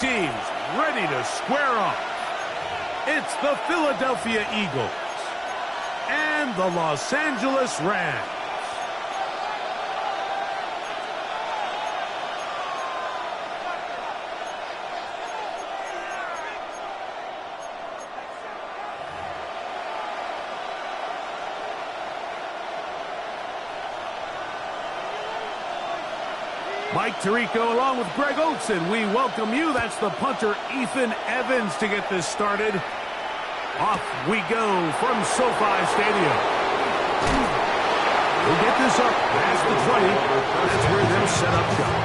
Teams ready to square off. It's the Philadelphia Eagles and the Los Angeles Rams. Mike Tirico along with Greg Olsen. We welcome you. That's the punter, Ethan Evans, to get this started. Off we go from SoFi Stadium. We'll get this up past the 20. That's where they'll set up shop.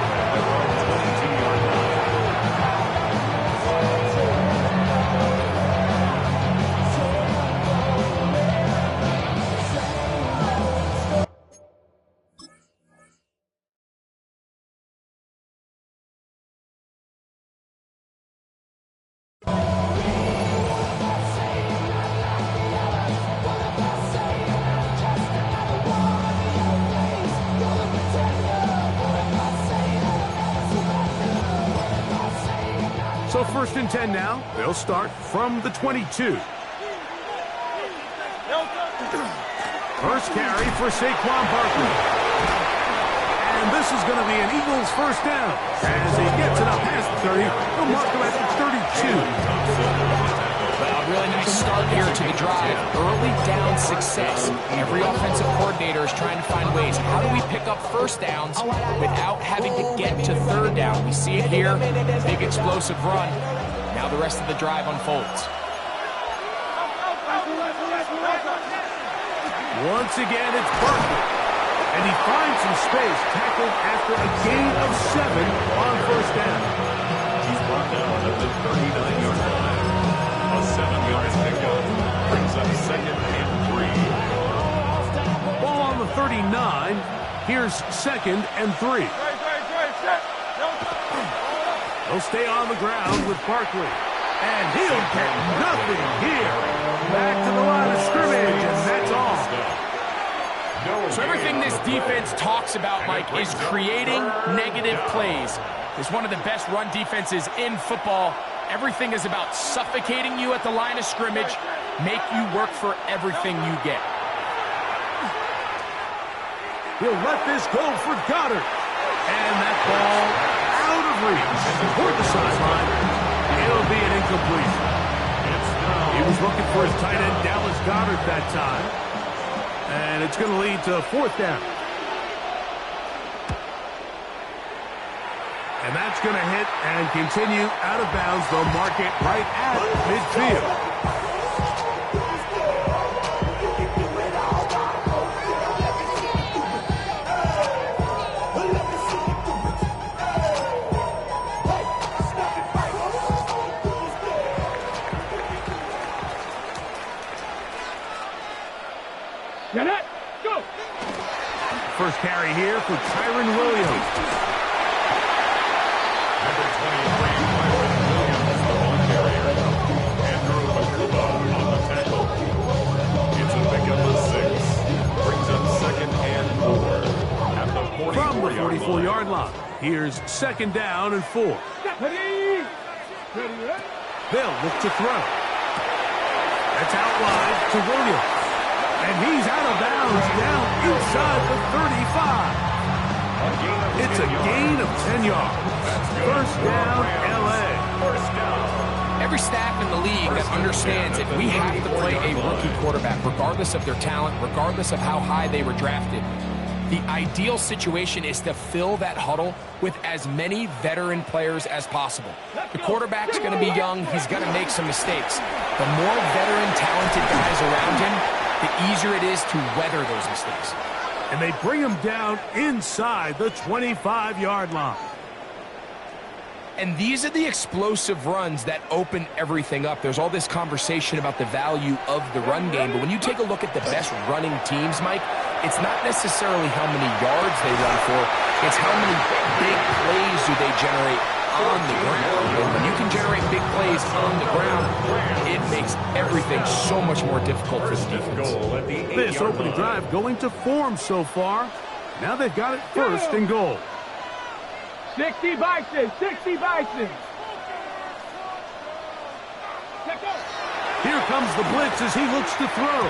So 1st and 10 now. They'll start from the 22. First carry for Saquon Barkley. And this is going to be an Eagles first down. As he gets it up past the 30, they'll mark him at the 32. Really nice start here to the drive. Early down success. Every offensive coordinator is trying to find ways. How do we pick up first downs without having to get to 3rd down? We see it here. Big explosive run. Now the rest of the drive unfolds. Once again, it's Barkley. And he finds some space, tackled after a gain of 7 on 1st down. He's brought down at the 39-yard line. A 7-yard pickup brings up 2nd and 3. Ball on the 39. Here's 2nd and 3. They'll stay on the ground with Barkley. And he'll get nothing here. Back to the line of scrimmage, and that's all. So everything this defense talks about, Mike, is creating negative plays. It's one of the best run defenses in football. Everything is about suffocating you at the line of scrimmage, make you work for everything you get. He'll let this go for Goddard. And that ball out of reach. Toward the sideline. It'll be an incompletion. He was looking for his tight end, Dallas Goddard, that time. And it's going to lead to 4th down. And that's going to hit and continue out of bounds. They'll mark it right at midfield. Get it! Go! First carry here for Tyron Williams. Number 23, Tyron Williams, the ball carrier. Andrew Akuba on the tackle. It's a pickup of 6. Brings up 2nd and 4. At the 44-yard From the 44-yard line. Here's 2nd down and 4. Ready? Ready? They'll look to throw. That's out wide to Williams. And he's out of bounds down inside the 35. It's a gain of 10 yards. First down, L.A. Every staff in the league that understands if we have to play a rookie quarterback, regardless of their talent, regardless of how high they were drafted, the ideal situation is to fill that huddle with as many veteran players as possible. The quarterback's going to be young. He's going to make some mistakes. The more veteran, talented guys around him, the easier it is to weather those mistakes. And they bring him down inside the 25-yard line. And these are the explosive runs that open everything up. There's all this conversation about the value of the run game, but when you take a look at the best running teams, Mike, it's not necessarily how many yards they run for, it's how many big plays do they generate on the ground. And when you can generate big plays on the ground, it makes everything so much more difficult for the defense. This opening drive going to form so far. Now they've got it 1st and goal. 60 Bison, 60 Bison. Here comes the blitz as he looks to throw.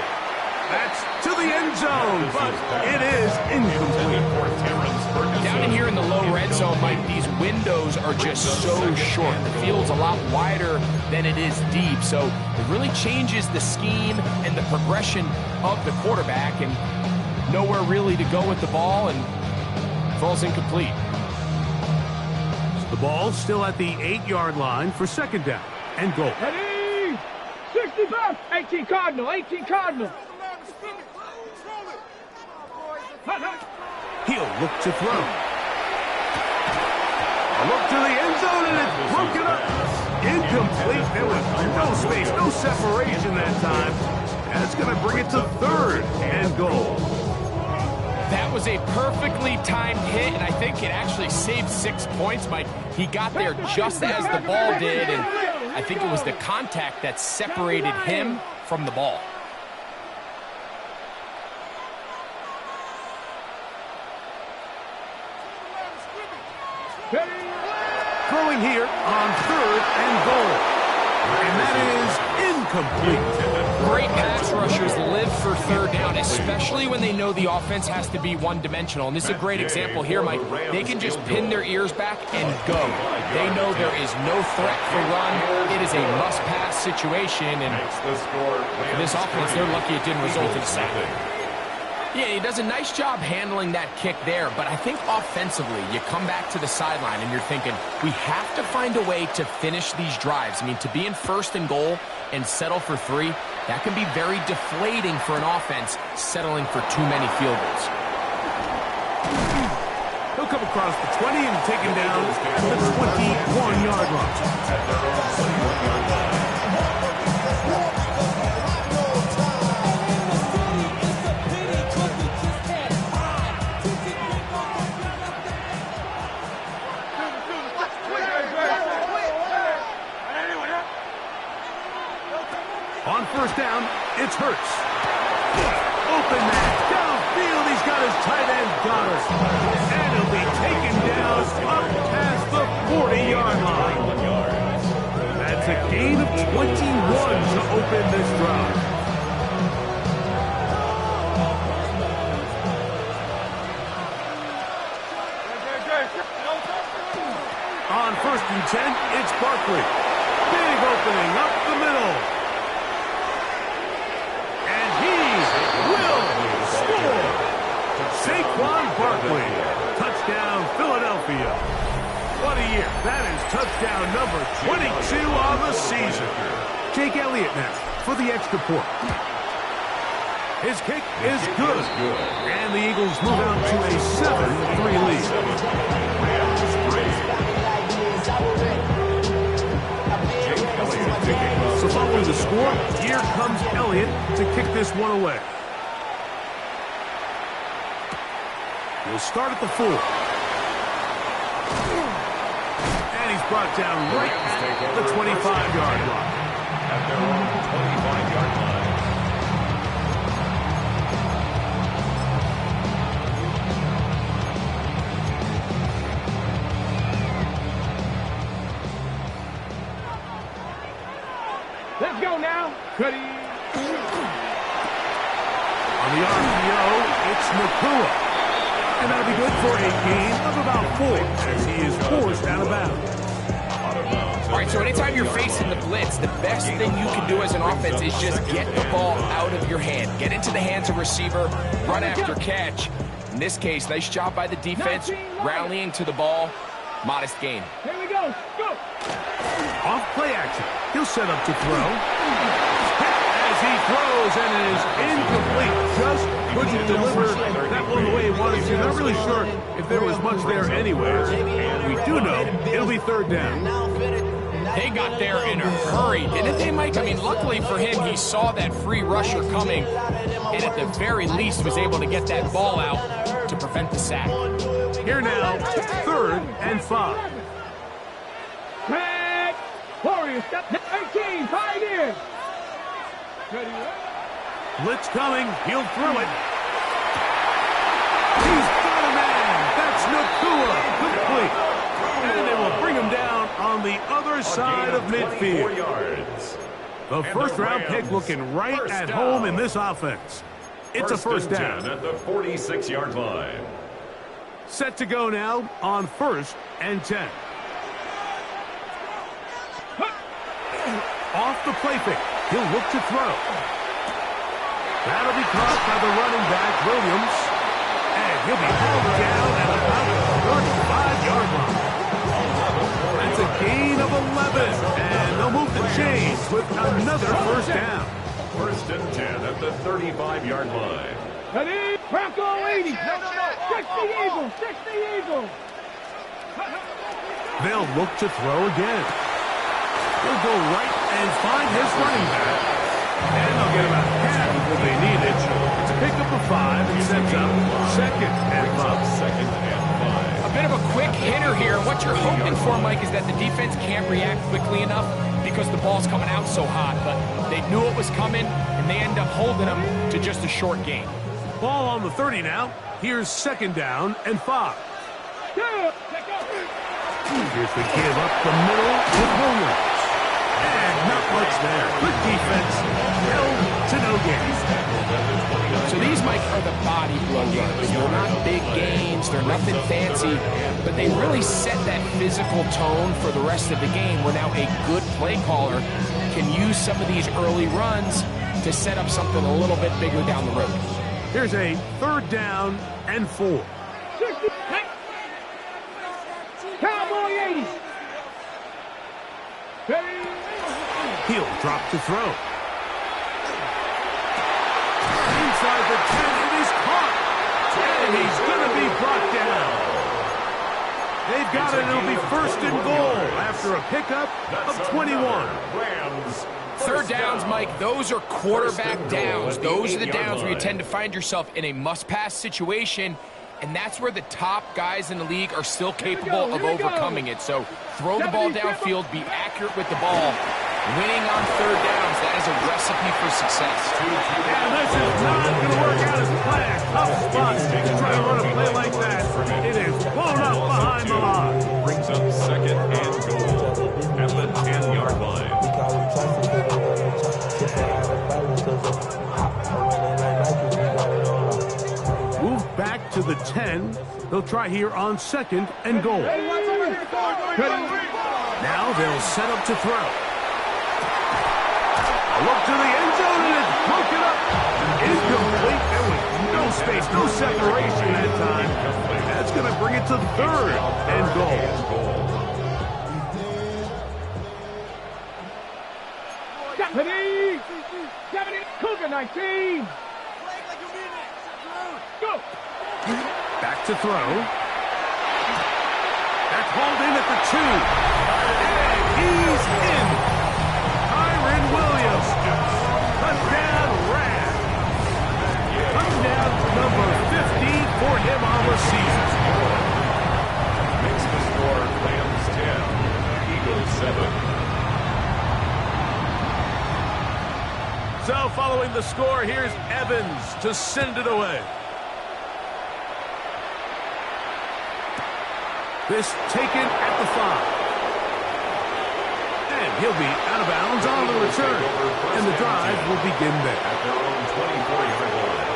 That's to the end zone, but it is incomplete. Down in here in the low red zone, Mike, these windows are just so short. The field's a lot wider than it is deep, so it really changes the scheme and the progression of the quarterback, and nowhere really to go with the ball, and falls incomplete. The ball still at the 8-yard line for second down and goal. Ready? 65. 18 Cardinal. 18 Cardinal. He'll look to throw. A look to the end zone, and it's broken up. Incomplete. There was no space, no separation that time. That's going to bring it to third and goal. That was a perfectly timed hit, and I think it actually saved 6 points, Mike. He got there just as the ball did, and I think it was the contact that separated him from the ball. Throwing here on third and goal. And that is incomplete. Great pass rushers live for third down, especially when they know the offense has to be one-dimensional. And this is a great example here, Mike. They can just pin their ears back and go. They know there is no threat for run. It is a must-pass situation, and for this offense, they're lucky it didn't result in a sack. Yeah, he does a nice job handling that kick there, but I think offensively, you come back to the sideline and you're thinking, we have to find a way to finish these drives. I mean, to be in first and goal and settle for 3, that can be very deflating for an offense settling for too many field goals. He'll come across the 20 and taken down at the 21-yard line. On first down, it's Hurts. Open man, downfield, he's got his tight end Goddard. And he'll be taken down up past the 40-yard line. That's a gain of 21 to open this drive. On first and 10, it's Barkley. Big opening up the middle. Saquon Barkley, touchdown Philadelphia. What a year. That is touchdown number 22 on the season. Jake Elliott now for the extra point. His kick is good. And the Eagles move out to a 7-3 lead. So following the score, here comes Elliott to kick this one away. He'll start at the 4. And he's brought down right at the 25-yard line. At their own 25-yard line. Let's go now. Cuddy. On the RPO, it's Nakua. And that'll be good for a gain of about 4 as he is forced out of bounds. All right, so anytime you're facing the blitz, the best thing you can do as an offense is just get the ball out of your hand. Get into the hands of receiver, run after catch. In this case, nice job by the defense, rallying to the ball. Modest gain. Here we go. Go. Off play action. He'll set up to throw. As he throws, and it is incomplete. Just couldn't deliver that one the way he wanted to. Not really sure if there was much there anyways. We do know it'll be third down. They got there in a hurry, didn't they, Mike? I mean, luckily for him, he saw that free rusher coming, and at the very least was able to get that ball out to prevent the sack. Here now, third and 5. Tag. Warriors, step 18, 5 in. Blitz coming. He'll throw it. He's got a man. That's Nakua. Complete. And they will bring him down on the other side of midfield. 4 yards. The first-round pick looking right at home in this offense. It's a first down. 10 at the 46-yard line. Set to go now on 1st and 10. Off the play fake. He'll look to throw. That'll be caught by the running back, Williams. And he'll be held down at about the 35-yard line. That's a gain of 11. And they'll move the chains with another first down. 1st and 10 at the 35-yard line. Ready? Bronco 80. 60 Eagles. 60 Eagles. They'll look to throw again. He'll go right and find his running back. And they'll get about half of what they needed to pick up a 5 and sets up 2nd and 5. 2nd and 5. A bit of a quick hitter here. What you're hoping for, Mike, is that the defense can't react quickly enough because the ball's coming out so hot. But they knew it was coming, and they end up holding them to just a short gain. Ball on the 30 now. Here's 2nd down and 5. Here's the give up the middle with Williams. And not much there. Good defense. Held to no gain. So these, Mike, are the body blow runs. They're not big gains. They're nothing fancy. But they really set that physical tone for the rest of the game where now a good play caller can use some of these early runs to set up something a little bit bigger down the road. Here's a 3rd down and 4. Cowboy 80. He'll drop to throw. Inside the 10, it is caught. And he's going to be brought down. They've got it. It'll be 1st and goal after a pickup of 21. Rams. 3rd downs, Mike, those are quarterback downs. Those are the downs where you tend to find yourself in a must-pass situation, and that's where the top guys in the league are still capable of overcoming it. So throw the ball downfield, be accurate with the ball. Winning on 3rd downs, that is a recipe for success. And this is not going to work out as planned. Tough spot to try to run a play like that. It is blown up behind the line. Brings up 2nd and goal at the 10-yard line. Move back to the 10. They'll try here on 2nd and goal. Now they'll set up to throw. A look to the end zone, and it's broken up. Incomplete. There was no space, no separation that time. That's going to bring it to 3rd and goal. Cougar 19. Go. Back to throw. That's hauled in at the 2. And he's in. Williams. Touchdown, Rams. Touchdown number 15 for him on the season. Makes the score Rams 10, Eagles 7. So following the score, here's Evans to send it away. This taken at the 5. He'll be out of bounds on the return, and the drive will begin there. At their own 24-yard line.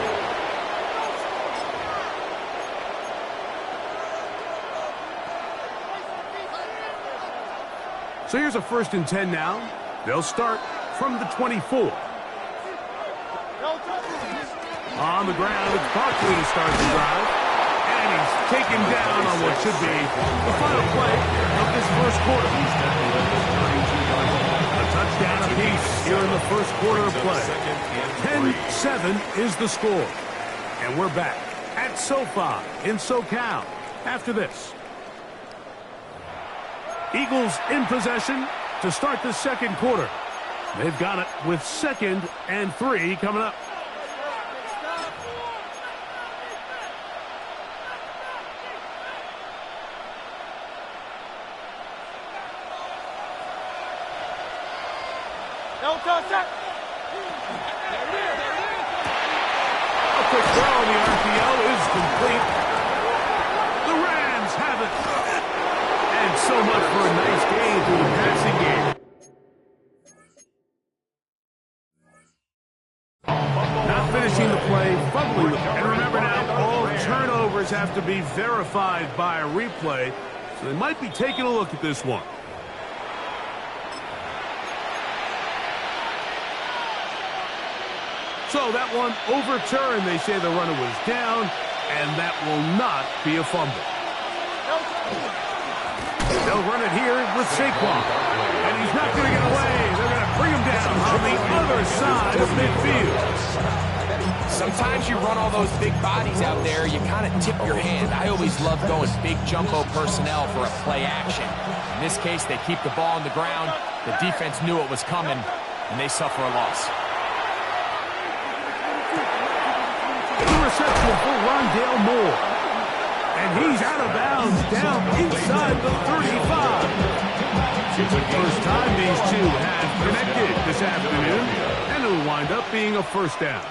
So here's a 1st and 10 now. They'll start from the 24. On the ground, it's Barkley to start the drive. And he's taken down on what should be the final play of this 1st quarter. A touchdown apiece here in the 1st quarter of play. 10-7 is the score. And we're back at SoFi in SoCal after this. Eagles in possession to start the 2nd quarter. They've got it with 2nd and 3 coming up. No touch. A quick throw on the RPO is complete. The Rams have it. And so much for a nice game through the passing game. always have to be verified by a replay, so they might be taking a look at this one. So that one overturned. They say the runner was down, and that will not be a fumble. They'll run it here with Saquon, and he's not going to get away. They're going to bring him down on the other side of midfield. Sometimes you run all those big bodies out there, you kind of tip your hand. I always love going big jumbo personnel for a play action. In this case, they keep the ball on the ground. The defense knew it was coming, and they suffer a loss. Interception for Rondale Moore. And he's out of bounds down inside the 35. First time these two have connected this afternoon, and it'll wind up being a first down.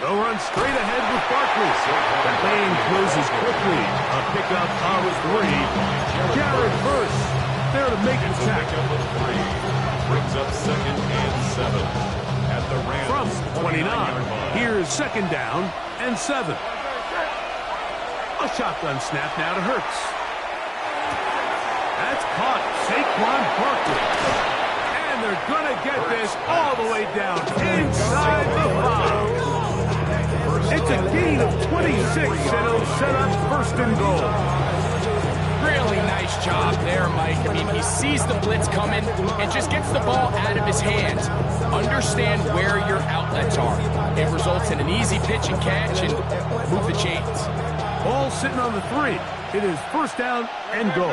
They'll run straight ahead with Barkley. The lane closes quickly. A pickup of 3. Jared Verse there to make the tackle. Brings up 2nd and 7 at the Rams. From 29, here's 2nd down and 7. A shotgun snap now to Hurts. That's caught. Saquon Barkley. And they're going to get this all the way down inside the 5. It's a gain of 26, and it'll set up 1st and goal. Really nice job there, Mike. I mean, he sees the blitz coming and just gets the ball out of his hands. Understand where your outlets are. It results in an easy pitch and catch and move the chains. Ball sitting on the 3. It is 1st down and goal.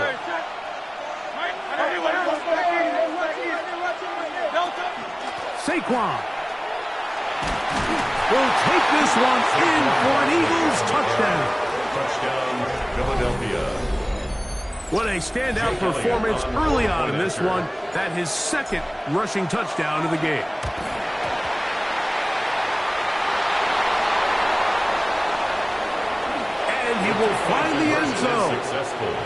Saquon will take this one in for an Eagles touchdown. Touchdown, Philadelphia. What a standout performance early on in this one. That his 2nd rushing touchdown of the game. And he will find the end zone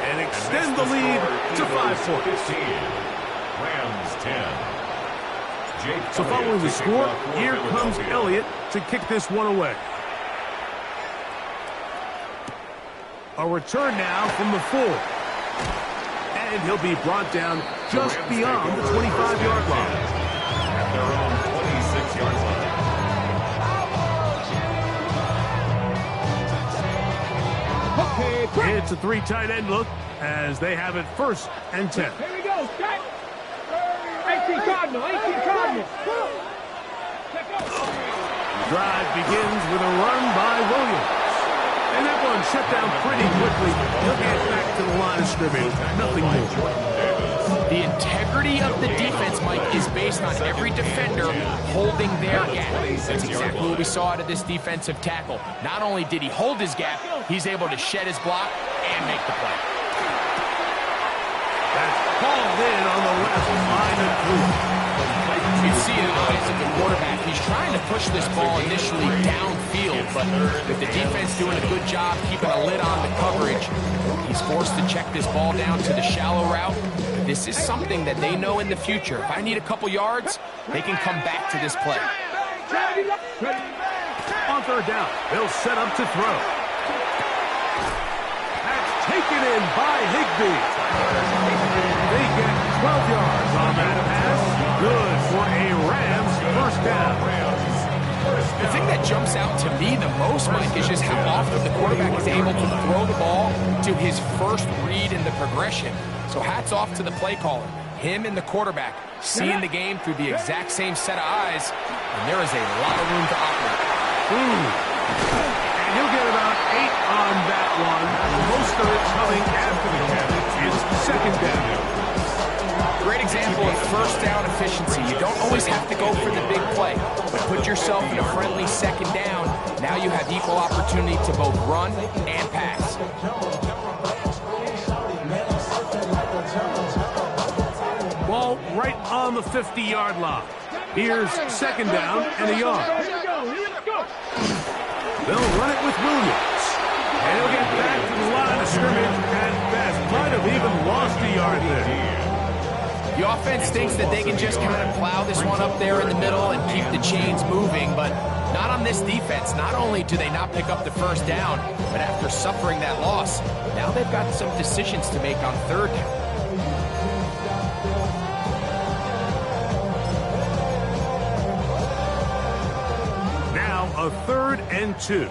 and extend the lead to 5 points. Rams 10. So following the score, here comes Elliott to kick this one away. A return now from the 4. And he'll be brought down just beyond the 25-yard line. At their own 26-yard line. It's a 3 tight end look as they have it 1st and 10. Here we go, set. 18 Cardinal, 18 Cardinal. Drive begins with a run by Williams. And that one shut down pretty quickly. He'll get back to the line of scrimmage. Nothing more. The integrity of the defense, Mike, is based on every defender holding their gap. That's exactly what we saw out of this defensive tackle. Not only did he hold his gap, he's able to shed his block and make the play. That's called in on the left line of 2. You can see it in the eyes of the quarterback. He's trying to push this ball initially downfield, but with the defense doing a good job keeping a lid on the coverage, he's forced to check this ball down to the shallow route. This is something that they know in the future. If I need a couple yards, they can come back to this play. On 3rd down, they'll set up to throw. That's taken in by Higbee. They get 12 yards on that pass. Good for a Rams 1st down. The thing that jumps out to me the most, Mike, is just how often the quarterback is able to throw the ball to his first read in the progression. So hats off to the play caller. Him and the quarterback seeing the game through the exact same set of eyes, and there is a lot of room to operate. And he'll get about 8 on that one. Most of it coming after the catch. It's 2nd down. Great example of 1st down efficiency. You don't always have to go for the big play, but put yourself in a friendly 2nd down. Now you have equal opportunity to both run and pass. Ball right on the 50-yard line. Here's 2nd down and a yard. They'll run it with Williams. And he'll get back to the line of scrimmage at best. Might have even lost a yard there. The offense thinks that they can just kind of plow this one up there in the middle and keep the chains moving, but Not on this defense. Not only do they not pick up the first down, but after suffering that loss, now they've got some decisions to make on third down. Now a 3rd and 2.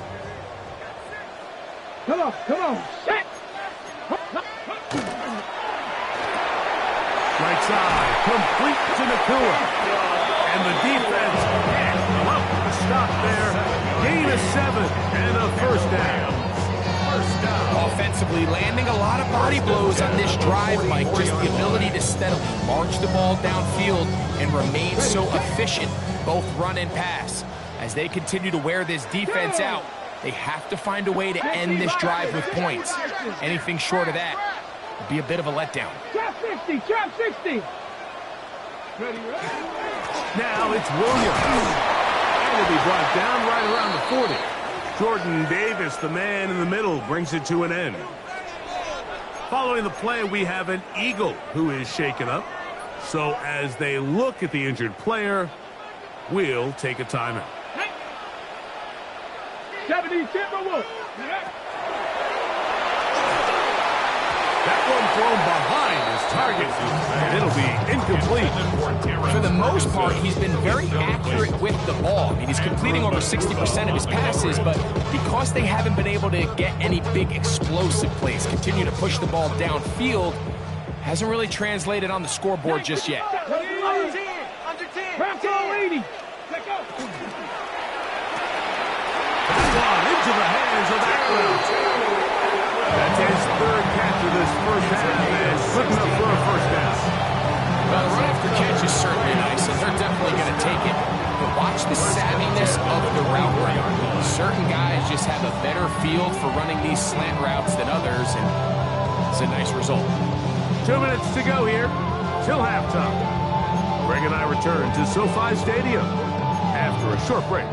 Come on, set. Right side, complete to Nakua. And the defense can't come up with a stop there. Gain of 7 and a first down. Offensively, landing a lot of body blows on this drive, Mike. Just the ability to steadily march the ball downfield and remain so efficient, both run and pass. As they continue to wear this defense out, they have to find a way to end this drive with points. Anything short of that would be a bit of a letdown. Trap 60, trap 60. Ready. Now it's Williams. And he'll be brought down right around the 40. Jordan Davis, the man in the middle, brings it to an end. Following the play, we have an Eagle who is shaken up. So as they look at the injured player, we'll take a timeout. 70 Timberwolves. That one thrown behind his target, and it'll be incomplete. For the most part, he's been very accurate with the ball. I mean, he's completing over 60% of his passes, but because they haven't been able to get any big explosive plays, continue to push the ball downfield, hasn't really translated on the scoreboard just yet. Under 10. Trap all 80. Let go. Into the hands of Allen. That's his 3rd catch of this first half, and looking up for a first down. Well, the run after catch is certainly nice, and they're definitely going to take it. But watch the savviness of the route running. Certain guys just have a better feel for running these slant routes than others, and it's a nice result. 2 minutes to go here till halftime. Greg and I return to SoFi Stadium after a short break.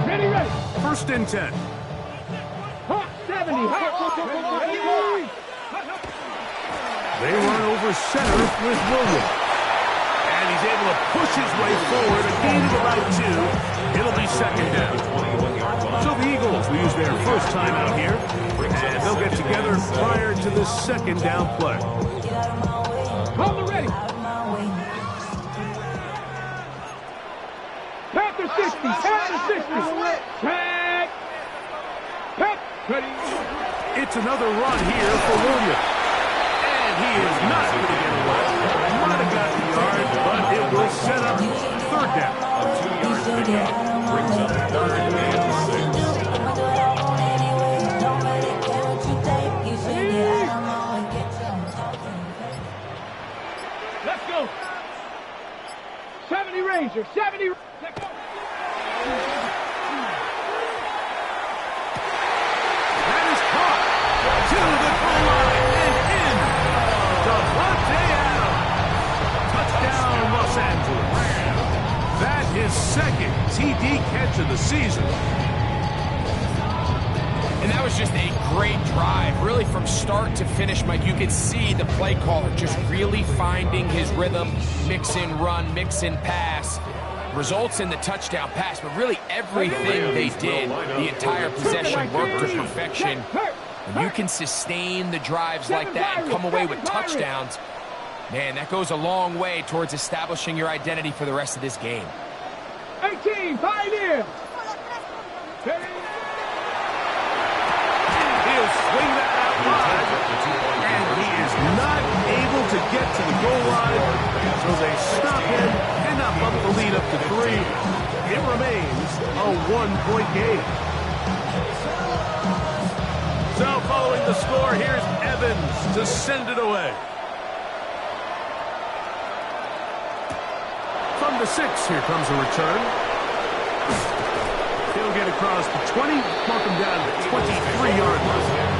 Ready. 1st and 10. Hot 70. Ready. They run over center with Williams. And he's able to push his way forward. A gain of about 2. It'll be 2nd down. So the Eagles will use their first time out here. And they'll get together prior to the 2nd down play. Hold it ready. Panther 60. Panther 60. Tag. Pep. Ready. It's another run here for Williams. And he is not going to get away. Might have got the yard, but it will set up 3rd down. A 2-yard pickup brings up 3rd and 6. Let's go. 70 Ranger. 70. Let's go. That is caught to the goal line and in. Devontae Adams. Touchdown, Los Angeles. That is 2nd TD catch of the season. And that was just a great drive, really from start to finish, Mike. You could see the play caller just really finding his rhythm, mix in run, mix in pass. Results in the touchdown pass, but really everything they did, the entire possession worked to perfection. When you can sustain the drives like that and come away with touchdowns, man, that goes a long way towards establishing your identity for the rest of this game. 18, Pioneer. He'll swing that out wide, and he is not able to get to the goal line, so they stop him and not bump the lead up to 3. It remains a 1-point game. So following the score, here's Evans to send it away. From the 6, here comes a return. He'll get across the 20, mark him down to the 23-yard line.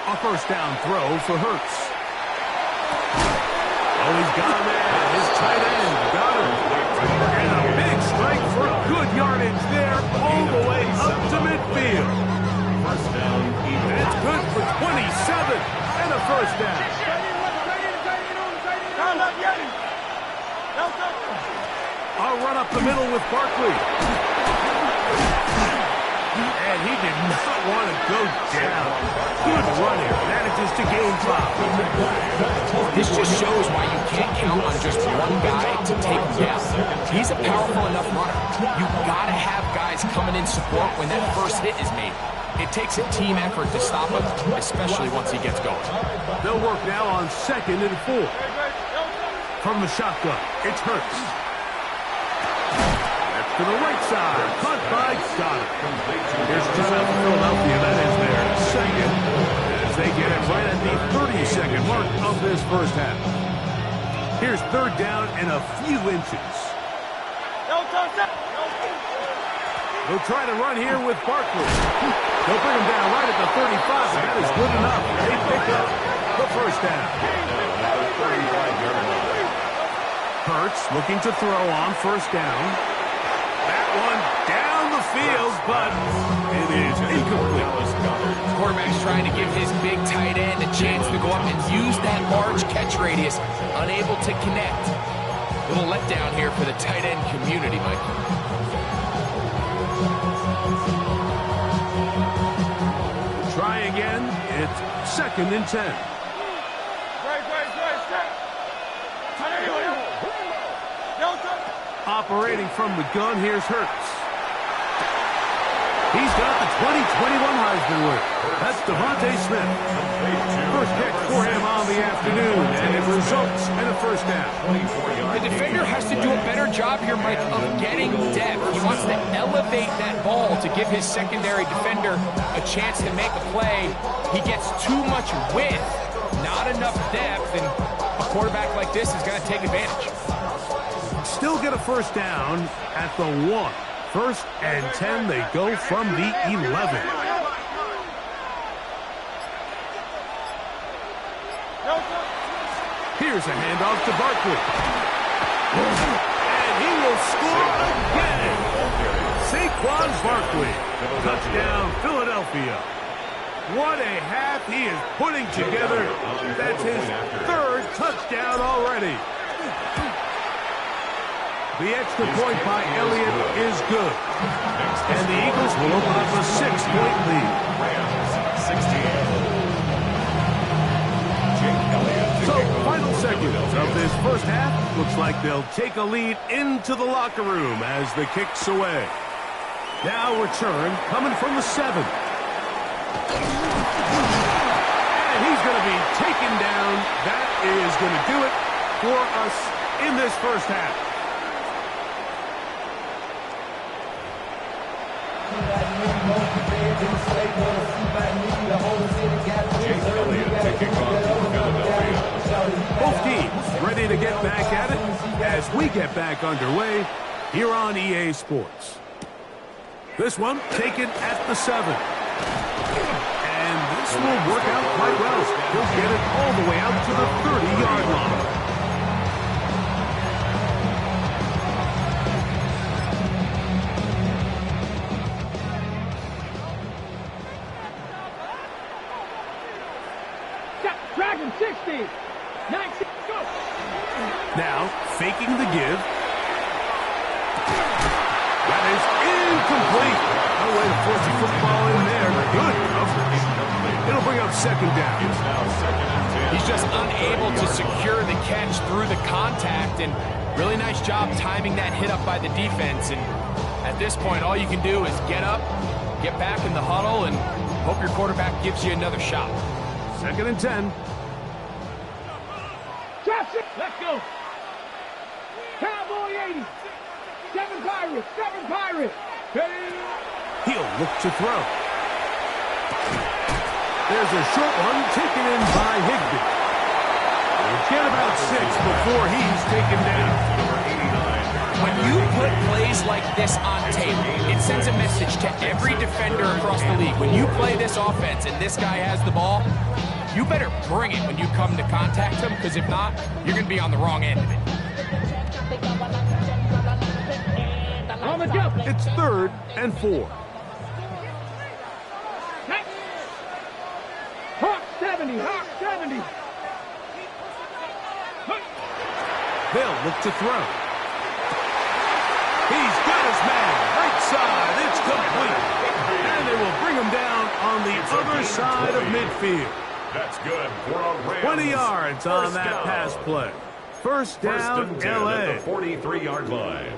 A first down throw for Hurts. Oh, he's got a man. His tight end got him. And a big strike for good yardage there all the way up to midfield. First down, And it's good for 27 and a first down. I'll run up the middle with Barkley. And he did not want to go down. Good running. Manages to gain 5. This just shows why you can't count on just one guy to take him down. He's a powerful enough runner. You've got to have guys coming in support when that first hit is made. It takes a team effort to stop him, especially once he gets going. They'll work now on 2nd and 4. From the shotgun, it's Hurts. That's to the right side. Caught by Goddard. Here's a timeout for Philadelphia. That is their second. As they get it right at the 30-second mark of this first half. Here's 3rd down and a few inches. They'll try to run here with Barkley. They'll bring him down right at the 35, and that is good enough. They pick up the first down. Hurts looking to throw on 1st down. That one down the field, but it is incomplete. Quarterback's trying to give his big tight end a chance to go up and use that large catch radius. Unable to connect. A little letdown here for the tight end community, Mike. Try again. It's 2nd and 10. Operating from the gun, here's Hurts. He's got the 2021 Heisman winner. That's Devontae Smith. First catch for him on the afternoon, and it results in a first down. The defender has to do a better job here, Mike, of getting depth. He wants to elevate that ball to give his secondary defender a chance to make a play. He gets too much width, not enough depth, and a quarterback like this is going to take advantage. Still get a first down at the 1. 1st and 10, they go from the 11. Here's a handoff to Barkley. And he will score again. Saquon Barkley. Touchdown, Philadelphia. What a half he is putting together. That's his 3rd touchdown already. The extra point by Elliott is good. And the Eagles will open up a 6-point lead. So, final seconds of this first half. Looks like they'll take a lead into the locker room as the kick's away. Now return coming from the 7. And he's going to be taken down. That is going to do it for us in this first half. Both teams ready to get back at it as we get back underway here on EA Sports. This one taken at the 7. And this will work out quite well. He'll get it all the way out to the 30-yard line. Dragon 60. 19. Go. Now, faking the give. That is incomplete. No way to force a football in there. Good coverage. It'll bring up 2nd down. He's just unable to secure the catch through the contact, and really nice job timing that hit up by the defense. And at this point, all you can do is get up, get back in the huddle, and hope your quarterback gives you another shot. 2nd and 10. Drop it. Let's go. Cowboy 80. 7 Pirates. 7 Pirates. He'll look to throw. There's a short one taken in by Higbee. We'll get about 6 before he's taken down. When you put plays like this on tape, it sends a message to every defender across the league. When you play this offense and this guy has the ball, you better bring it when you come to contact him, because if not, you're going to be on the wrong end of it. It's 3rd and 4. Hawk 70, Hawk 70. They'll look to throw. He's got his man. Right side. It's complete. And they will bring him down on the other side of midfield. That's good for a Rams 20 yards on that down. pass play. First First down, and 10 LA. at the 43-yard line.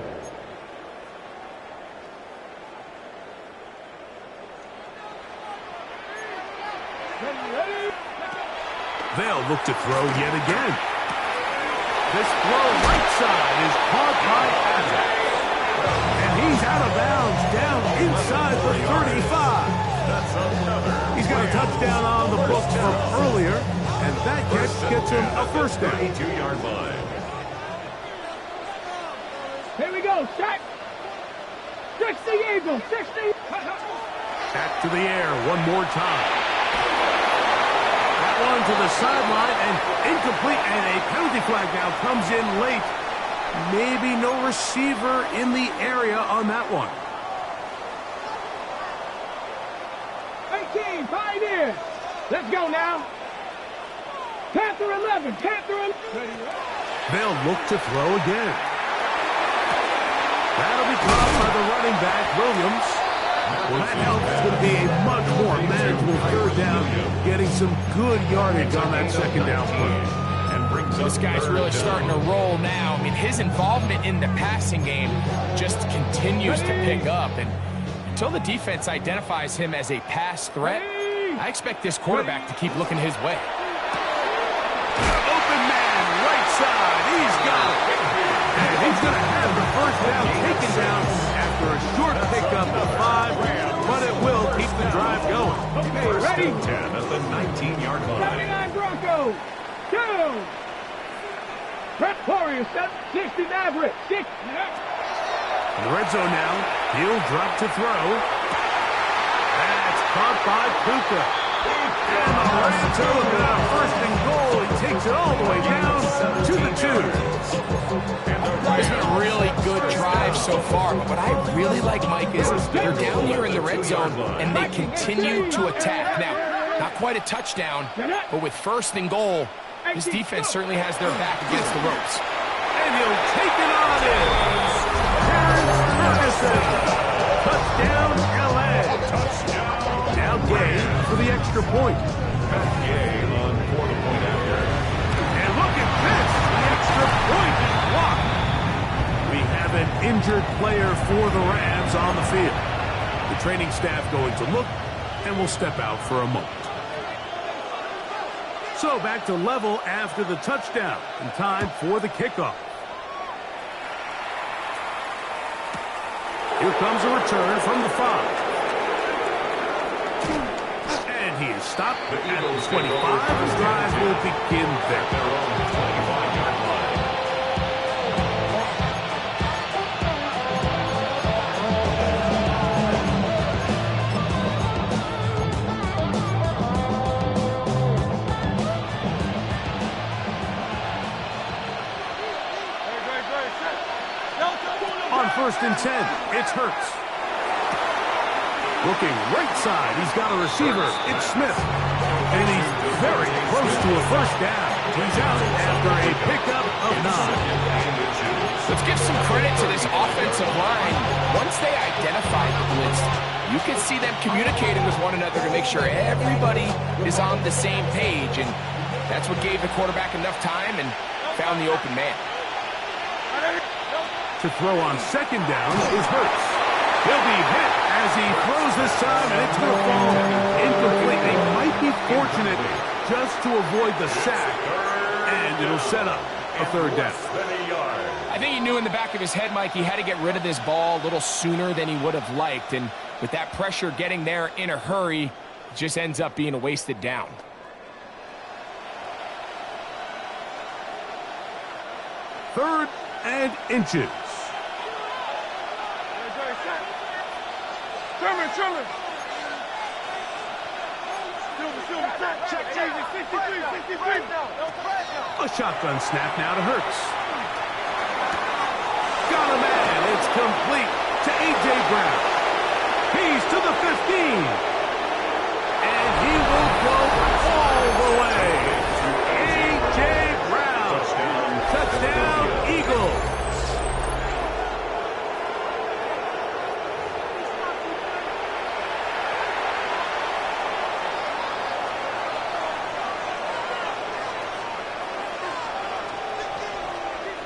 They'll look to throw yet again. This throw right side is caught by Adams. And he's out of bounds down inside the 35. That's another. He's got a touchdown on the books from earlier, and that catch gets him a first down. 32-yard line. Here we go, Shaq. 60 Eagles, 60. Back to the air one more time. That one to the sideline and incomplete, and a penalty flag now comes in late. Maybe no receiver in the area on that one. 18, Pioneers. Let's go now. Panther 11, Panther 11. They'll look to throw again. That'll be caught by the running back, Williams. Well, that helps. It's going to be a much more manageable 3rd down, getting some good yardage on that 2nd down play. This guy's really starting to roll now. I mean, his involvement in the passing game just continues to pick up. And until the defense identifies him as a pass threat, I expect this quarterback to keep looking his way. Open man, right side. He's got it. And he's going to have the first down taken down after a short pickup of 5, but it will keep the drive going. Okay, First ready? and 10 at the 19-yard line. 79 Broncos. 2. Prep Warriors, 60 Maverick. 6. In the red zone now. He'll drop to throw. That's caught by Puka. And the Rams are looking at 1st and goal. He takes it all the way down to the 2. It's been a really good drive so far, but what I really like, Mike, is they're down here in the red zone, and they continue to attack. Now, not quite a touchdown, but with 1st and goal, this defense certainly has their back against the ropes. And he'll take it on in. Terrence Ferguson. Touchdown, LA. Touchdown. Now Gay for the extra point. Game on for the point after. And look at this. The extra point is blocked. We have an injured player for the Rams on the field. The training staff going to look, and will step out for a moment. So back to level after the touchdown, and time for the kickoff. Here comes a return from the 5. And he is stopped at the 25. The drive will begin there. Their own 25-yard line. On 1st and 10, it's Hurts. Looking right side, he's got a receiver. It's Smith. And he's very close to a first down. He's out after a pickup of 9. Let's give some credit to this offensive line. Once they identified the blitz, you can see them communicating with one another to make sure everybody is on the same page. And that's what gave the quarterback enough time and found the open man. To throw on 2nd down is Hurts. He'll be hit as he throws this time, and it's going to fall incomplete. They might be fortunate just to avoid the sack, and it'll set up a 3rd down. I think he knew in the back of his head, Mike, he had to get rid of this ball a little sooner than he would have liked. And with that pressure getting there in a hurry, it just ends up being a wasted down. Third and inches. Truman. Check, 63. A shotgun snap now to Hurts. Got a man. It's complete to A.J. Brown. He's to the 15. And he will go all the way. A.J. Brown. Touchdown, Eagles.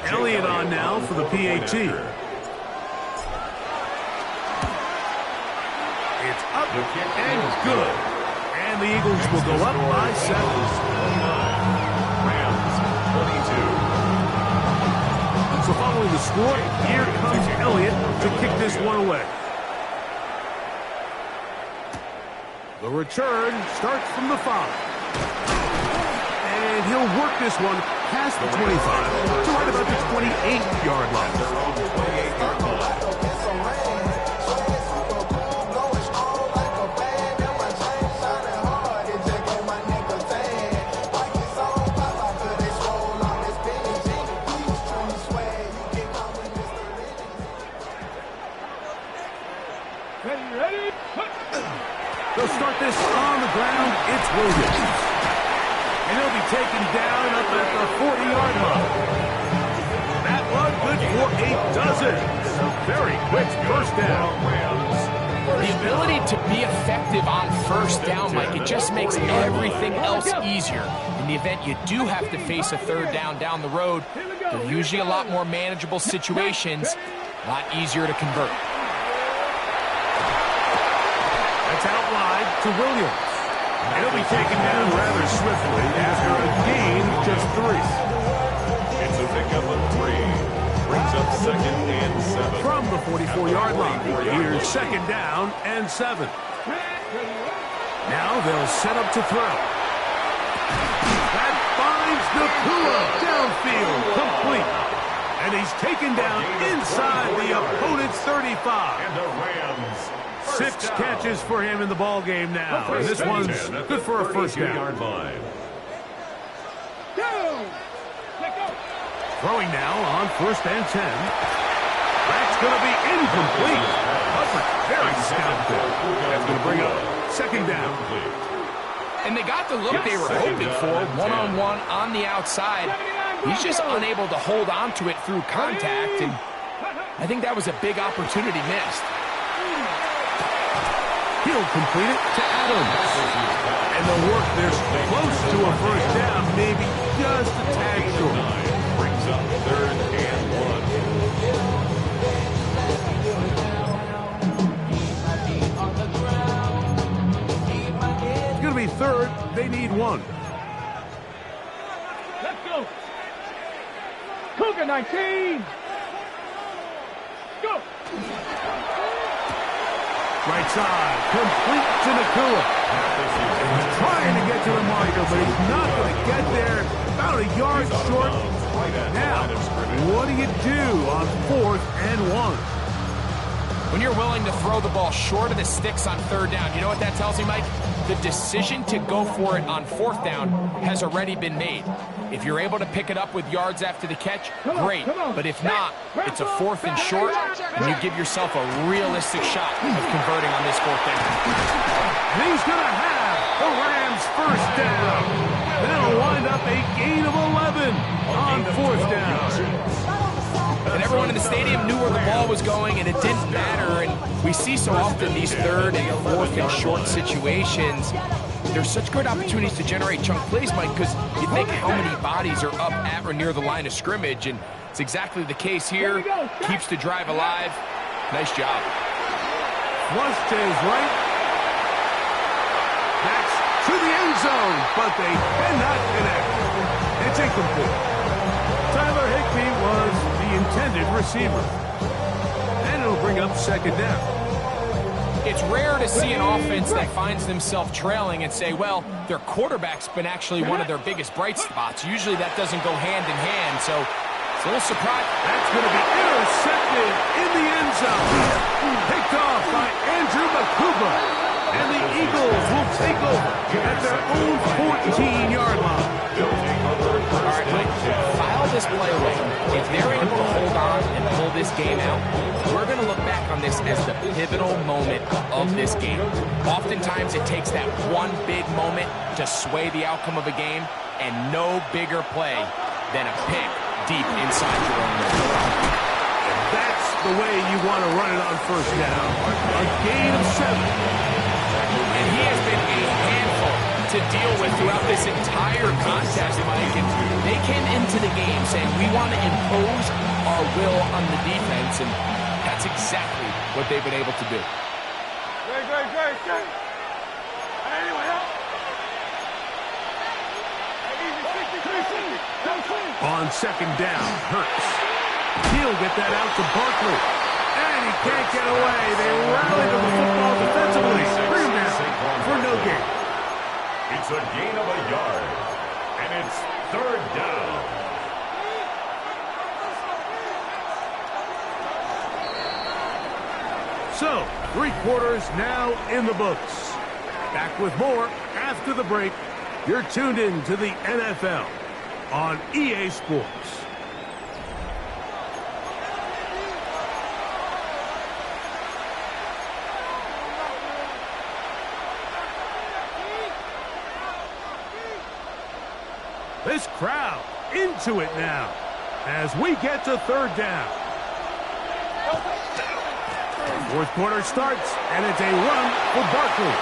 Elliott on now for the PAT. It's up and good. And the Eagles will go up by 7. Rams 22. So following the score, here comes Elliott to kick this one away. The return starts from the 5. And he'll work this one past the 25 to right about the 28-yard line. Ready? They'll start this on the ground. It's Williams. And he'll be taken down up at the 40-yard line. That one good for a dozen. A very quick first down. The ability to be effective on first down, Mike, it just makes everything else easier. In the event you do have to face a third down the road, they're usually a lot more manageable situations, a lot easier to convert. That's out wide to Williams. And he'll be taken down rather swiftly after a gain of just 3. It's a pickup of 3. Brings up 2nd and 7. From the 44-yard line, here's 2nd down and 7. Now they'll set up to throw. That finds Nakua downfield, complete. And he's taken down inside the opponent's 35. And the Rams 6 catches for him in the ball game now. And this one's good for a first down. Throwing now on 1st and 10. That's going to be incomplete. Very stout there. That's going to bring up 2nd down. And they got the look they were hoping for, one-on-one on the outside. He's just unable to hold on to it through contact, and I think that was a big opportunity missed. He'll complete it to Adams. And the work there's close to a first down, maybe just a tag short. Brings up 3rd and 1. It's going to be 3rd. They need 1. Let's go. Cougar 19. Go. Right side, complete to Nakua. He's trying to get to the marker, but he's not going to get there. About a yard short. Now, what do you do on 4th and 1? When you're willing to throw the ball short of the sticks on 3rd down, you know what that tells me, Mike? The decision to go for it on 4th down has already been made. If you're able to pick it up with yards after the catch, great. But if not, it's a 4th and short, and you give yourself a realistic shot of converting on this 4th down. And he's going to have the Rams first down. That'll wind up a gain of 11 on 4th down. And everyone in the stadium knew where the ball was going, and it didn't matter. And we see so often these 3rd and 4th and short situations. There's such great opportunities to generate chunk plays, Mike, because you think how many bodies are up at or near the line of scrimmage, and it's exactly the case here. Keeps the drive alive. Nice job. Flush to his right. That's to the end zone, but they cannot connect. It's incomplete. Tyler Higbee was the intended receiver. And it'll bring up 2nd down. It's rare to see an offense that finds themselves trailing and say, well, their quarterback's been actually one of their biggest bright spots. Usually that doesn't go hand in hand, so it's a little surprise. That's going to be intercepted in the end zone. Picked off by Andrew Makuba. And the Eagles will take over at their own 14-yard line. All right, Mike, file this play away. If they're able to hold on and pull this game out, we're going to look back on this as the pivotal moment of this game. Oftentimes, it takes that one big moment to sway the outcome of a game, and no bigger play than a pick deep inside your own line. That's the way you want to run it on first down. A gain of 7. And he has been a handful to deal with throughout this entire contest, Mike. And they came into the game saying, we want to impose our will on the defense, and that's exactly what they've been able to do. Great. Anyway, On second down, Hurts. He'll get that out to Barkley. And he can't get away. They rally to the football defensively. Bring him down for no gain. It's a gain of a yard, and it's third down. So, 3 quarters now in the books. Back with more after the break. You're tuned in to the NFL on EA Sports. This crowd into it now as we get to third down. Fourth quarter starts, and it's a run for Barkley.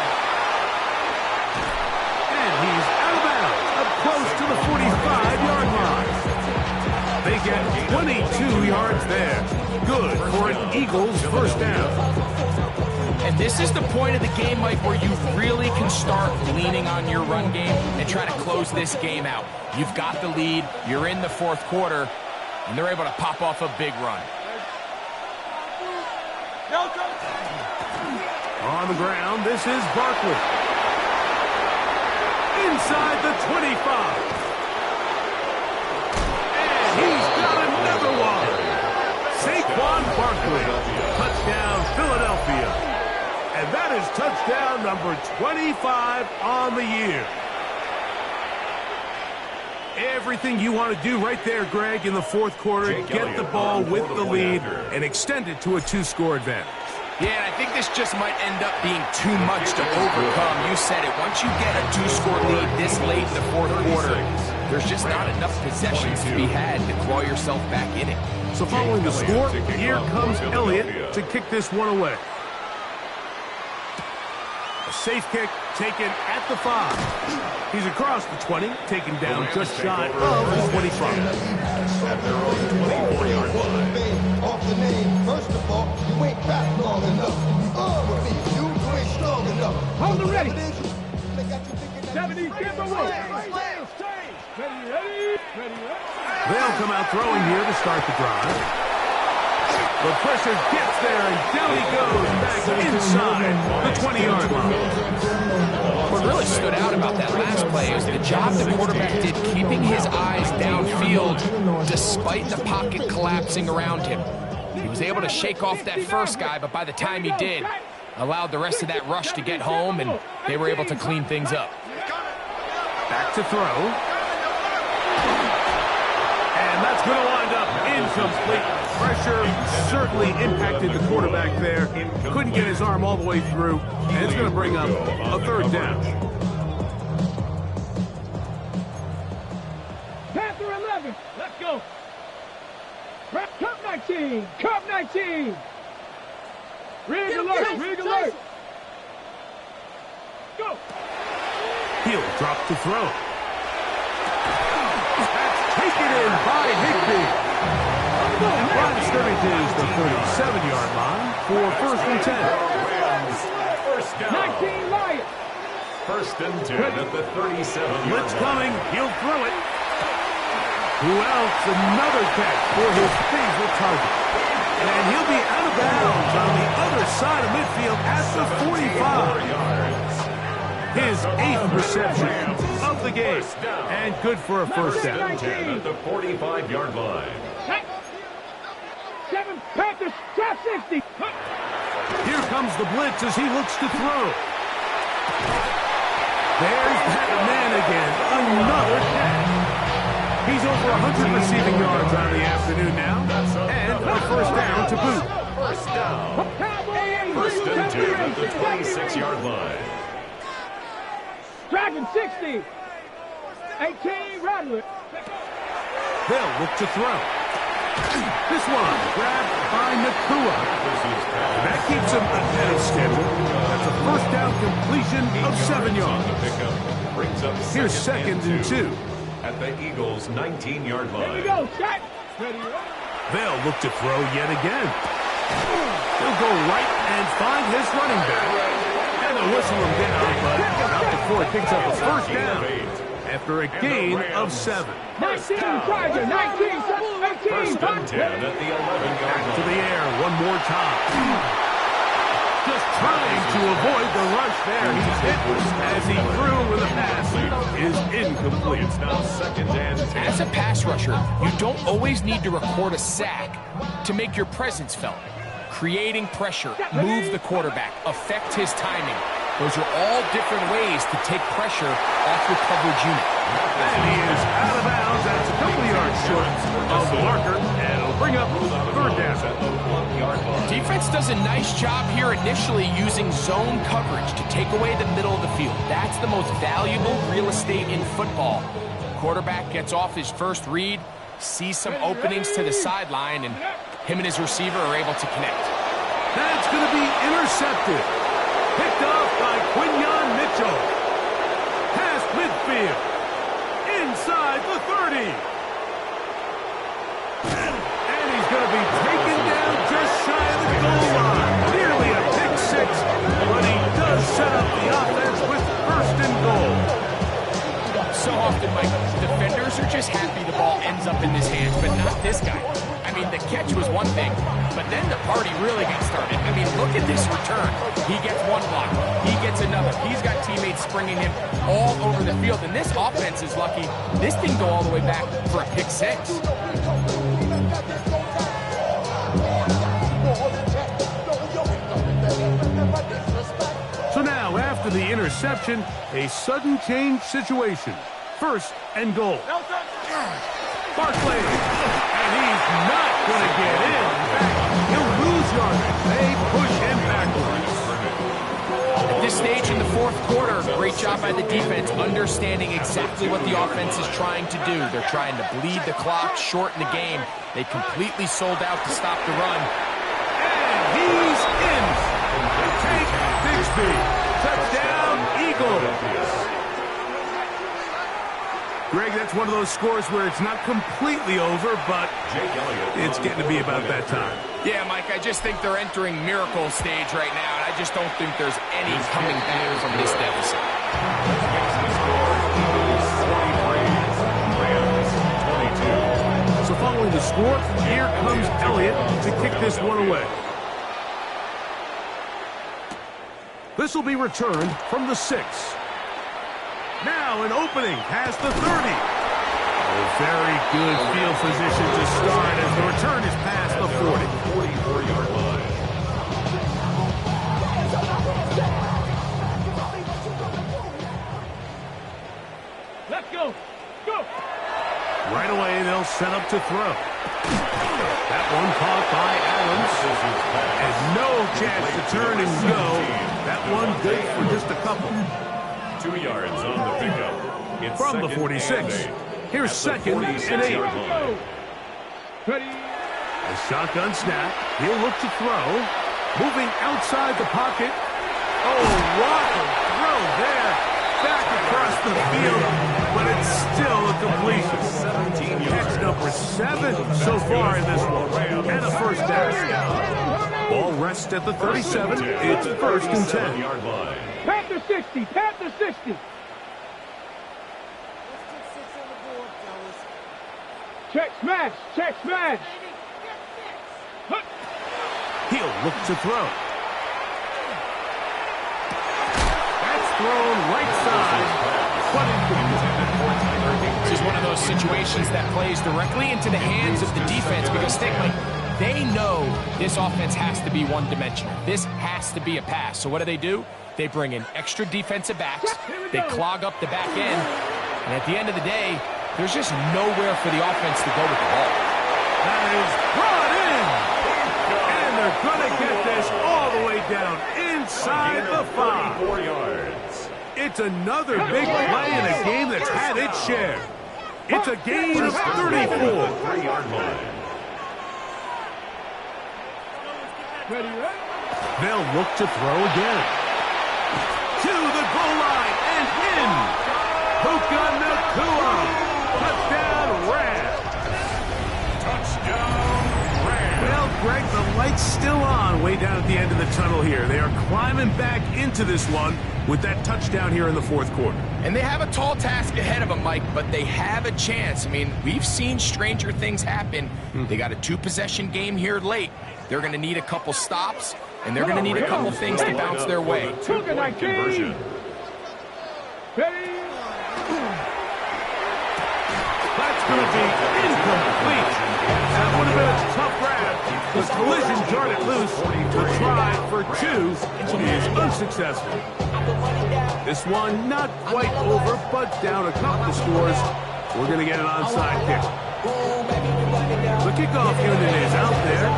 And he's out of bounds, up close to the 45-yard line. They get 22 yards there. Good for an Eagles first down. And this is the point of the game, Mike, where you really can start leaning on your run game and try to close this game out. You've got the lead, you're in the fourth quarter, and they're able to pop off a big run. On the ground, this is Barkley. Inside the 25. And he's got another one. Saquon Barkley. Touchdown, Philadelphia. And that is touchdown number 25 on the year. Everything you want to do right there, Greg, in the fourth quarter. Get the ball with the lead and extend it to a 2-score advantage. Yeah, and I think this just might end up being too much to overcome. You said it. Once you get a 2-score lead this late in the fourth quarter, there's just not enough possessions to be had to claw yourself back in it. So following the score, here comes Elliott to kick this one away. A safe kick taken at the 5. He's across the 20, taken down just shy of the 25. At their own 24-yard line. Off the name, first of all, you ain't back long enough. With me, you ain't strong enough. Hold them ready. They got you thinking that 70, get the way. Ready. They'll come out throwing here to start the drive. The pressure gets there, and down he goes back inside the 20-yard line. What really stood out about that last play was the job the quarterback did keeping his eyes downfield despite the pocket collapsing around him. He was able to shake off that first guy, but by the time he did, allowed the rest of that rush to get home, and they were able to clean things up. Back to throw. And that's going to wind up incomplete. Pressure certainly impacted the quarterback there. Couldn't get his arm all the way through, and it's going to bring up a third down. Panther 11, let's go. Cup 19, Cup 19. Rig alert. Go. He'll drop to throw. That's taken in by Higbee. Line of scrimmage is the 37-yard line for first and 10. First down. 19 Lions. First and 10 at the 37-yard Blitz line. coming. He'll throw it. Who else? Another catch for his favorite target. And he'll be out of bounds on the other side of midfield at the 45. His his 8th reception of the game. And good for a first down. 10 at the 45-yard line. 7 Panthers, top 60. Here comes the blitz as he looks to throw. There's that man again. Another catch. He's over 100 receiving yards on the afternoon now. And a first down to boot. First down. First and 10 at the 26-yard line. Dragon 60. 18, Roderick. They'll look to throw. This one grabbed by Nakua. That keeps him ahead of schedule. That's a first down completion of 7 yards. Here's second and 2. At the Eagles' 19-yard line. Here we go, shot. They'll look to throw yet again. He'll go right and find his running back. And the whistle will get out, but not before he picks up a first down after a gain of 7. 19, Charger, 19, 18. First and 10 at the 11-yard line. To the air one more time. Just trying to avoid the rush there. He's hit as he threw with a pass. Is incomplete. It's now second and 10. As a pass rusher, you don't always need to record a sack to make your presence felt. Creating pressure, move the quarterback, affect his timing. Those are all different ways to take pressure off your coverage unit. And he is out of bounds. That's a couple yards short of the marker. And it'll bring up third down. Defense does a nice job here initially using zone coverage to take away the middle of the field. That's the most valuable real estate in football. Quarterback gets off his first read, sees some openings to the sideline, and him and his receiver are able to connect. That's going to be intercepted. Picked off by Quinyon Mitchell. Past midfield. Inside the 30. And he's going to be taken down just shy of the goal line. Nearly a pick six, but he does set up the offense with first and goal. So often, Mike, defenders are just happy the ball ends up in his hands, but not this guy. I mean, the catch was one thing, but then the party really got started. I mean, look at this return. He gets one block. He gets another. He's got teammates springing him all over the field, and this offense is lucky. This didn't go all the way back for a pick six. So now, after the interception, a sudden change situation. First and goal. Barkley, and he's not going to get in. In fact, he'll lose yardage. They push him backwards. At this stage in the fourth quarter, great job by the defense, understanding exactly what the offense is trying to do. They're trying to bleed the clock, shorten the game. They completely sold out to stop the run. And he's in. Take Bigsby. Touchdown, Eagles. Greg, that's one of those scores where it's not completely over, but it's getting to be about that time. Yeah, Mike, I just think they're entering miracle stage right now, and I just don't think there's any coming back from this deficit. So following the score, here comes Elliott to kick this one away. This will be returned from the 6. Now an opening past the 30. A very good field position to start as the return is past the 40. 44-yard line. Let's go. Go. Right away, they'll set up to throw. That one caught by Adams. And no chance to turn and go. That one good for just a couple. 2 yards on the pickup. It's From the 46. Here's second and 8. Ready. A shotgun snap. He'll look to throw. Moving outside the pocket. Oh, what a throw there. Back across the field. But it's still a completion. Catch number 7 so far in this one. And a first down. Ball rests at the 37. It's first and 10. Panther 60. Panther 60. Check smash. Check smash. He'll look to throw. That's thrown right side. but incomplete. This is one of those situations that plays directly into the hands of the defense because they know this offense has to be one-dimensional. This has to be a pass. So what do? They bring in extra defensive backs. They clog up the back end. And at the end of the day, there's just nowhere for the offense to go with the ball. That is brought in. And they're going to get this all the way down inside the 5. 4 yards. It's another big play in a game that's had its share. It's a gain of 34. 3-yard line. They'll look to throw again. To the goal line and in. Puka Nacua. Touchdown, Rams. Touchdown, Rams. Well, Greg, the light's still on way down at the end of the tunnel here. They are climbing back into this one with that touchdown here in the 4th quarter. And they have a tall task ahead of them, Mike, but they have a chance. I mean, we've seen stranger things happen. They got a 2-possession game here late. They're going to need a couple stops, and they're going to need a couple things to bounce their way. Two-point conversion. That's going to be incomplete. That would have been a tough grab. The collision jarred it loose. The try for 2 is unsuccessful. This one not quite over, but down a couple of scores. We're going to get an onside kick. The kickoff unit is out there,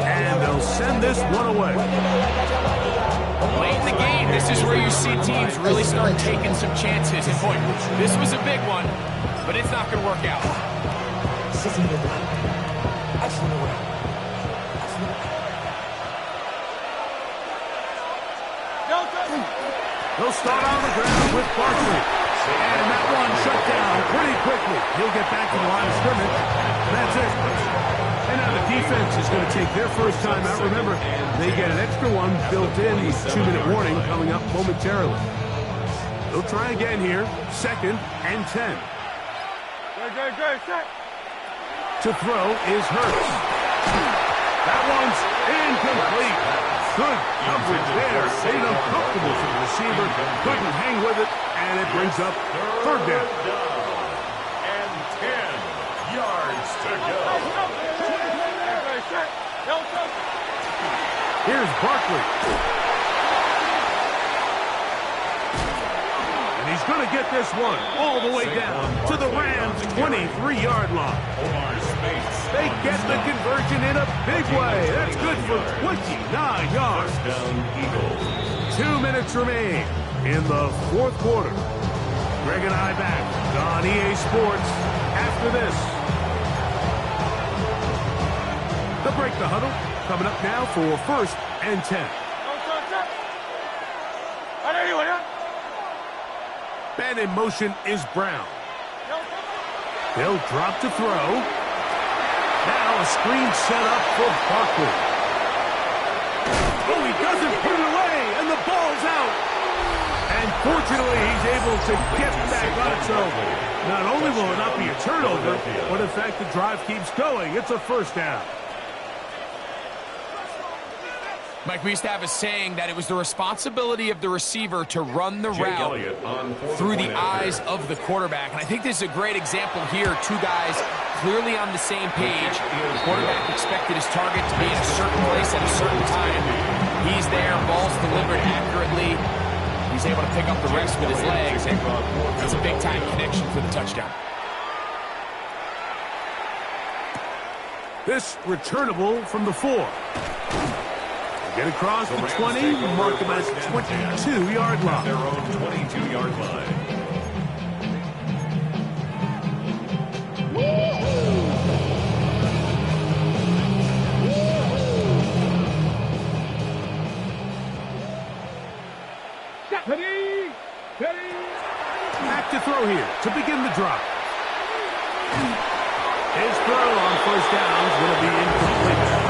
and they'll send this one away. Late in the game, this is where you see teams really start taking some chances. And boy, this was a big one, but it's not going to work out. They'll start on the ground with Barkley. And that one shut down pretty quickly. He'll get back to the line of scrimmage. That's it. And now the defense is going to take their first time out. Remember, they get an extra one built in. 2-minute warning coming up momentarily. They'll try again here. 2nd and 10. To throw is Hurts. That one's incomplete. Good coverage there. Made uncomfortable for the receiver. Couldn't hang with it, and it brings up 3rd down. And 10 yards to go. Here's Barkley. And he's going to get this one all the way down to the Rams' 23-yard line. They get the conversion in a big way. That's good for 29 yards. 2 minutes remain in the 4th quarter. Greg and I back on EA Sports after this. The break the huddle coming up now for 1st and 10. And in motion is Brown. They'll drop to throw. Now a screen set up for Barkley. Oh, he doesn't put it away, and the ball's out. And fortunately, he's able to get back on it. So not only will it not be a turnover, but in fact the drive keeps going. It's a 1st down. Mike, we used to have a saying that it was the responsibility of the receiver to run the route through the eyes of the quarterback. And I think this is a great example here. 2 guys clearly on the same page. The quarterback expected his target to be in a certain place at a certain time. He's there, ball's delivered accurately. He's able to pick up the rest with his legs, and that's a big-time connection for the touchdown. This returnable from the 4. Get across the 20, mark them at 22-yard line. Their own 22-yard line. Back to throw here to begin the drive. His throw on 1st down is going to be incomplete.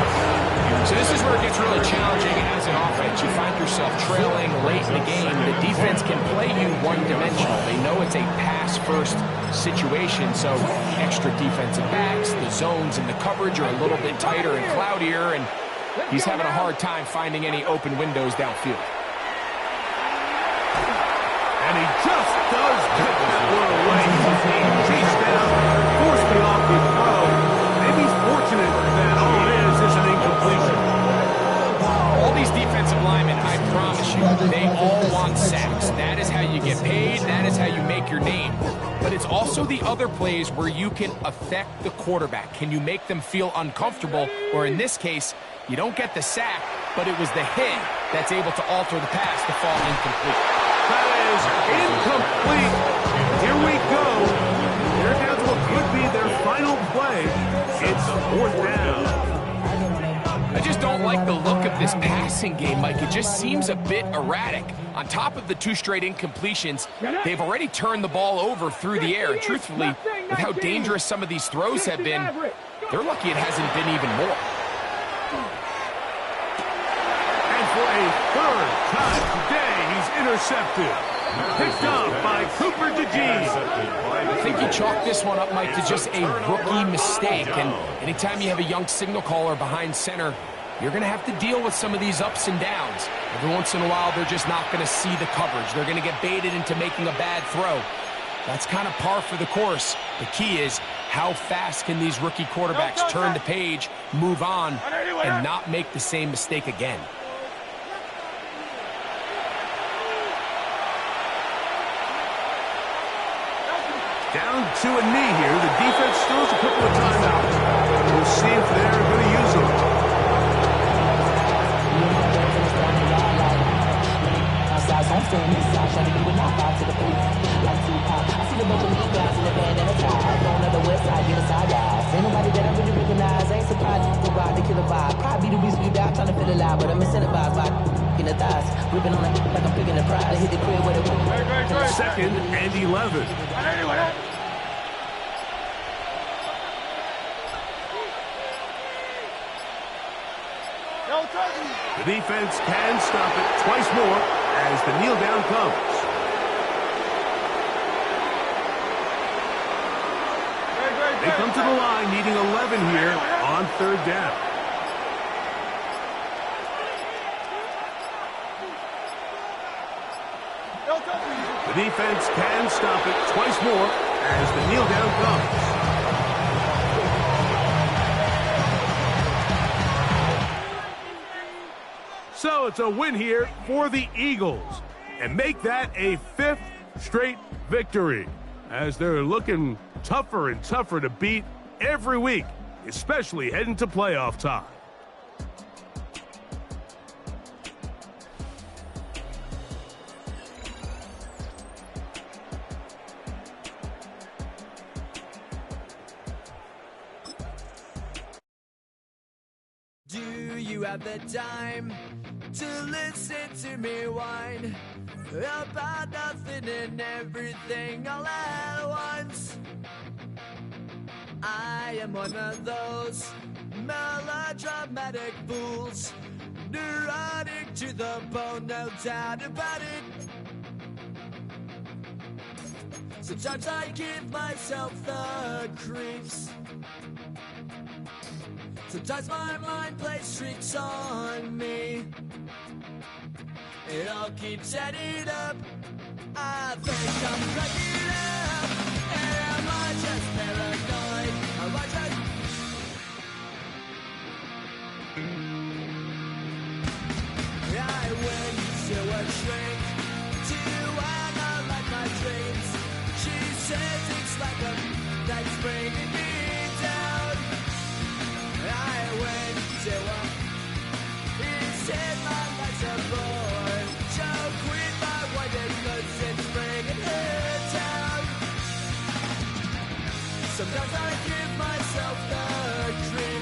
So this is where it gets really challenging as an offense. You find yourself trailing late in the game. The defense can play you one-dimensional. They know it's a pass-first situation, so extra defensive backs, the zones and the coverage are a little bit tighter and cloudier, and he's having a hard time finding any open windows downfield. And he just does get that paid, that is how you make your name. But it's also the other plays where you can affect the quarterback. Can you make them feel uncomfortable? Or in this case, you don't get the sack, but it was the hit that's able to alter the pass to fall incomplete. That is incomplete. Here we go. They're down to what could be their final play. It's 4th down. I just don't like the look of this passing game, Mike. It just seems a bit erratic. On top of the 2 straight incompletions, they've already turned the ball over through the air. And truthfully, with how dangerous some of these throws have been, they're lucky it hasn't been even more. And for a 3rd time today, he's intercepted. Picked up by Cooper DeGene. I think you chalk this one up, Mike, to just a rookie mistake. And anytime you have a young signal caller behind center, you're going to have to deal with some of these ups and downs. Every once in a while, they're just not going to see the coverage. They're going to get baited into making a bad throw. That's kind of par for the course. The key is, how fast can these rookie quarterbacks turn the page, move on, and not make the same mistake again? Down to a knee here. The defense still has a couple of timeouts. We'll see if they're going to use them. Second and 11. The defense can stop it twice more as the kneel down comes. They come to the line needing 11 here on 3rd down. The defense can stop it twice more as the kneel down comes. So it's a win here for the Eagles, and make that a 5th straight victory, as they're looking tougher and tougher to beat every week, especially heading to playoff time. Do you have the time to listen to me whine about nothing and everything all at once? I am one of those melodramatic fools, neurotic to the bone, no doubt about it. Sometimes I give myself the creeps. Sometimes my mind plays tricks on me. It all keeps adding up. I think I'm cracking up. Am I just paranoid? Am I just... I went to a shrink to analyze my dreams. She says it's like a that's bringing me down. I went to a he said my life's a bore. Joke with my wife because it's bringing her down. Sometimes I give myself the dream.